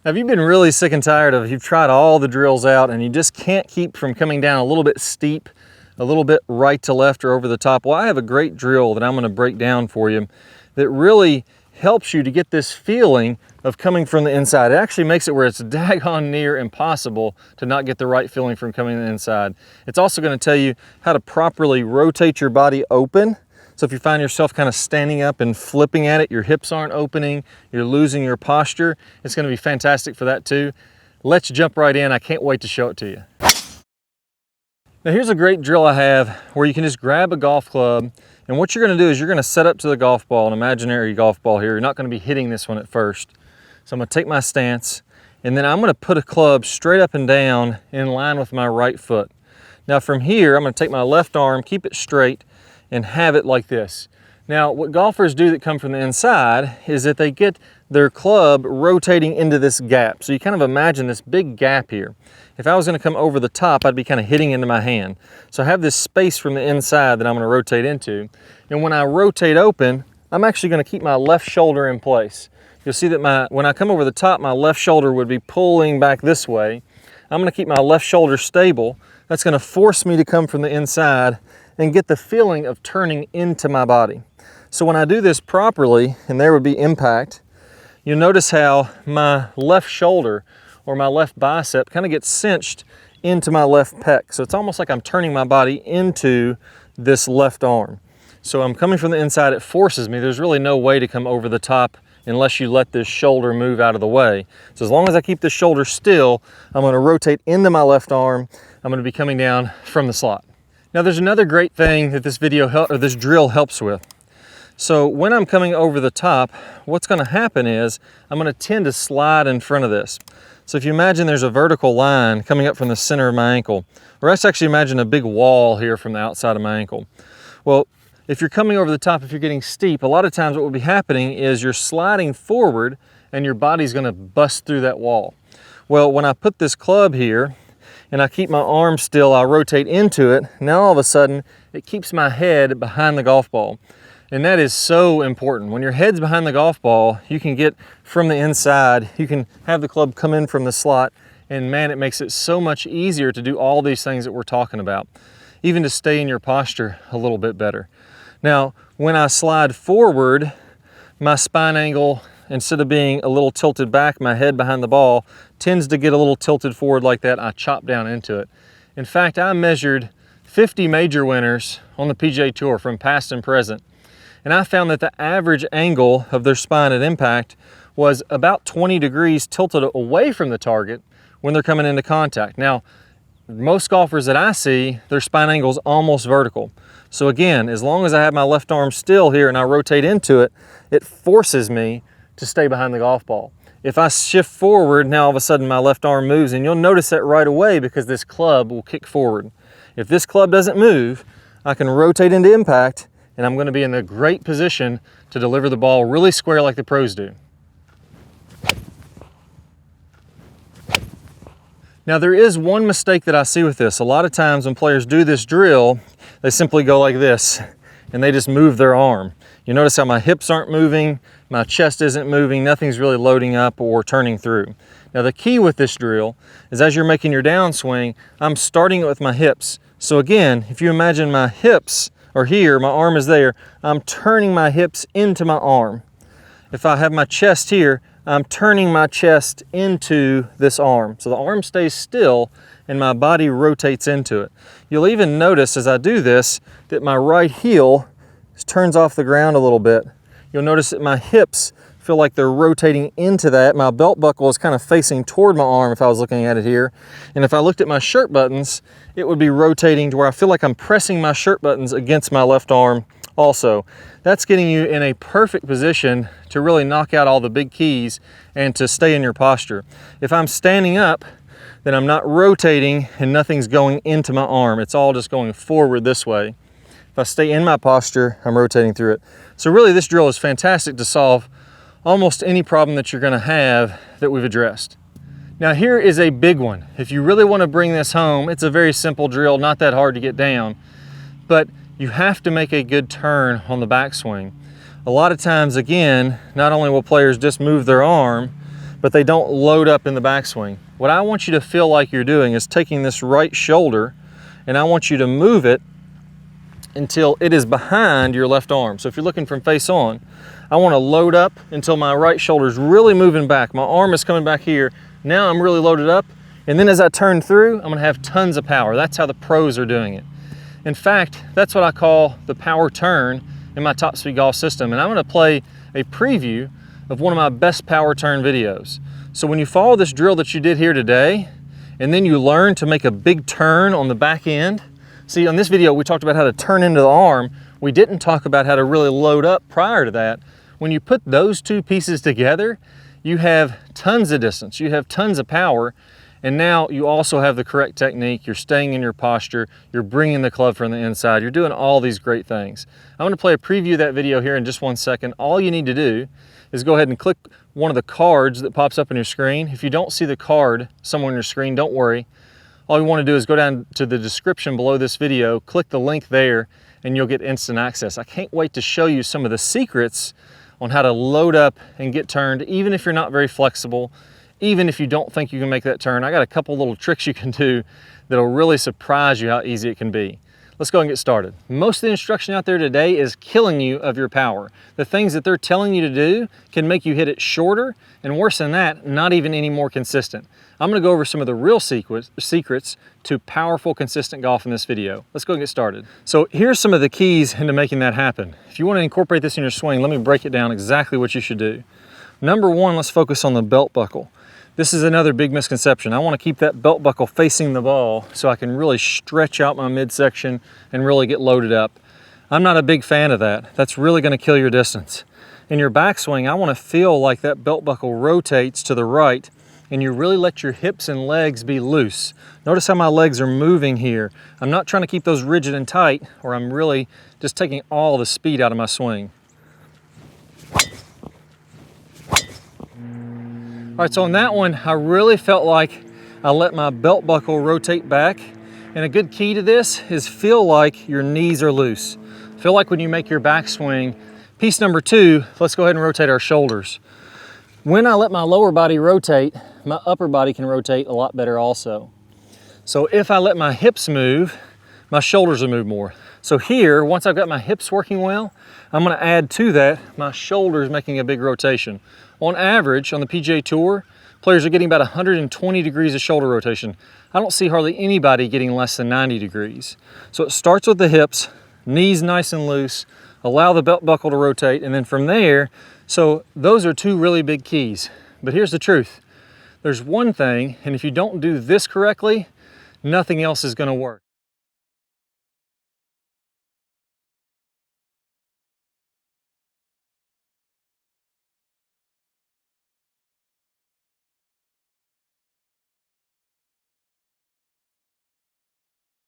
Have you been really sick and tired of, you've tried all the drills out and you just can't keep from coming down a little bit steep, a little bit right to left or over the top? Well, I have a great drill that I'm gonna break down for you that really helps you to get this feeling of coming from the inside. It actually makes it where it's daggone near impossible to not get the right feeling from coming from the inside. It's also gonna tell you how to properly rotate your body open. So if you find yourself kind of standing up and flipping at it, your hips aren't opening, you're losing your posture, it's gonna be fantastic for that too. Let's jump right in. I can't wait to show it to you. Now here's a great drill I have where you can just grab a golf club, and what you're gonna do is you're gonna set up to the golf ball, an imaginary golf ball here. You're not gonna be hitting this one at first. So I'm gonna take my stance, and then I'm gonna put a club straight up and down in line with my right foot. Now from here, I'm gonna take my left arm, keep it straight, and have it like this. Now, what golfers do that come from the inside is that they get their club rotating into this gap. So you kind of imagine this big gap here. If I was gonna come over the top, I'd be kind of hitting into my hand. So I have this space from the inside that I'm gonna rotate into. And when I rotate open, I'm actually gonna keep my left shoulder in place. You'll see that when I come over the top, my left shoulder would be pulling back this way. I'm gonna keep my left shoulder stable. That's gonna force me to come from the inside and get the feeling of turning into my body. So when I do this properly, and there would be impact, you'll notice how my left shoulder or my left bicep kind of gets cinched into my left pec. So it's almost like I'm turning my body into this left arm. So I'm coming from the inside, it forces me. There's really no way to come over the top unless you let this shoulder move out of the way. So as long as I keep this shoulder still, I'm gonna rotate into my left arm. I'm gonna be coming down from the slot. Now there's another great thing that this drill helps with. So when I'm coming over the top, what's gonna happen is I'm gonna tend to slide in front of this. So if you imagine there's a vertical line coming up from the center of my ankle, or let's actually imagine a big wall here from the outside of my ankle. Well, if you're coming over the top, if you're getting steep, a lot of times what will be happening is you're sliding forward and your body's gonna bust through that wall. Well, when I put this club here, and I keep my arm still, I rotate into it, now all of a sudden it keeps my head behind the golf ball. And that is so important. When your head's behind the golf ball, you can get from the inside, you can have the club come in from the slot, and man, it makes it so much easier to do all these things that we're talking about, even to stay in your posture a little bit better. Now, when I slide forward, my spine angle, instead of being a little tilted back, my head behind the ball tends to get a little tilted forward like that. I chop down into it. In fact, I measured 50 major winners on the PGA Tour from past and present, and I found that the average angle of their spine at impact was about 20 degrees tilted away from the target when they're coming into contact. Now, most golfers that I see, their spine angle is almost vertical. So again, as long as I have my left arm still here and I rotate into it, it forces me to stay behind the golf ball. If I shift forward, now all of a sudden my left arm moves, and you'll notice that right away because this club will kick forward. If this club doesn't move, I can rotate into impact, and I'm gonna be in a great position to deliver the ball really square like the pros do. Now there is one mistake that I see with this. A lot of times when players do this drill, they simply go like this, and they just move their arm. You notice how my hips aren't moving, my chest isn't moving, nothing's really loading up or turning through. Now the key with this drill is as you're making your downswing, I'm starting it with my hips. So again, if you imagine my hips are here, my arm is there, I'm turning my hips into my arm. If I have my chest here, I'm turning my chest into this arm. So the arm stays still and my body rotates into it. You'll even notice as I do this that my right heel turns off the ground a little bit. You'll notice that my hips feel like they're rotating into that. My belt buckle is kind of facing toward my arm if I was looking at it here. And if I looked at my shirt buttons, it would be rotating to where I feel like I'm pressing my shirt buttons against my left arm also. That's getting you in a perfect position to really knock out all the big keys and to stay in your posture. If I'm standing up, then I'm not rotating and nothing's going into my arm. It's all just going forward this way. If I stay in my posture, I'm rotating through it. So really this drill is fantastic to solve almost any problem that you're gonna have that we've addressed. Now here is a big one. If you really wanna bring this home, it's a very simple drill, not that hard to get down, but you have to make a good turn on the backswing. A lot of times, again, not only will players just move their arm, but they don't load up in the backswing. What I want you to feel like you're doing is taking this right shoulder, and I want you to move it until it is behind your left arm. So if you're looking from face on, I want to load up until my right shoulder is really moving back. My arm is coming back here. Now I'm really loaded up. And then as I turn through, I'm going to have tons of power. That's how the pros are doing it. In fact, that's what I call the power turn in my Top Speed Golf system. And I'm going to play a preview of one of my best power turn videos. So when you follow this drill that you did here today, and then you learn to make a big turn on the back end. See, on this video, we talked about how to turn into the arm. We didn't talk about how to really load up prior to that. When you put those two pieces together, you have tons of distance, you have tons of power, and now you also have the correct technique. You're staying in your posture, you're bringing the club from the inside, you're doing all these great things. I'm gonna play a preview of that video here in just 1 second. All you need to do is go ahead and click one of the cards that pops up on your screen. If you don't see the card somewhere on your screen, don't worry. All you wanna do is go down to the description below this video, click the link there, and you'll get instant access. I can't wait to show you some of the secrets on how to load up and get turned, even if you're not very flexible, even if you don't think you can make that turn. I got a couple little tricks you can do that'll really surprise you how easy it can be. Let's go and get started. Most of the instruction out there today is killing you of your power. The things that they're telling you to do can make you hit it shorter, and worse than that, not even any more consistent. I'm gonna go over some of the real secrets to powerful, consistent golf in this video. Let's go and get started. So here's some of the keys into making that happen. If you wanna incorporate this in your swing, let me break it down exactly what you should do. Number one, let's focus on the belt buckle. This is another big misconception. I want to keep that belt buckle facing the ball so I can really stretch out my midsection and really get loaded up. I'm not a big fan of that. That's really going to kill your distance. In your backswing, I want to feel like that belt buckle rotates to the right and you really let your hips and legs be loose. Notice how my legs are moving here. I'm not trying to keep those rigid and tight, or I'm really just taking all the speed out of my swing. All right, so on that one, I really felt like I let my belt buckle rotate back. And a good key to this is feel like your knees are loose. Feel like when you make your backswing. Piece number two, let's go ahead and rotate our shoulders. When I let my lower body rotate, my upper body can rotate a lot better also. So if I let my hips move, my shoulders will move more. So here, once I've got my hips working well, I'm gonna add to that my shoulders making a big rotation. On average, on the PGA Tour, players are getting about 120 degrees of shoulder rotation. I don't see hardly anybody getting less than 90 degrees. So it starts with the hips, knees nice and loose, allow the belt buckle to rotate, and then from there, so those are two really big keys. But here's the truth. There's one thing, and if you don't do this correctly, nothing else is gonna work.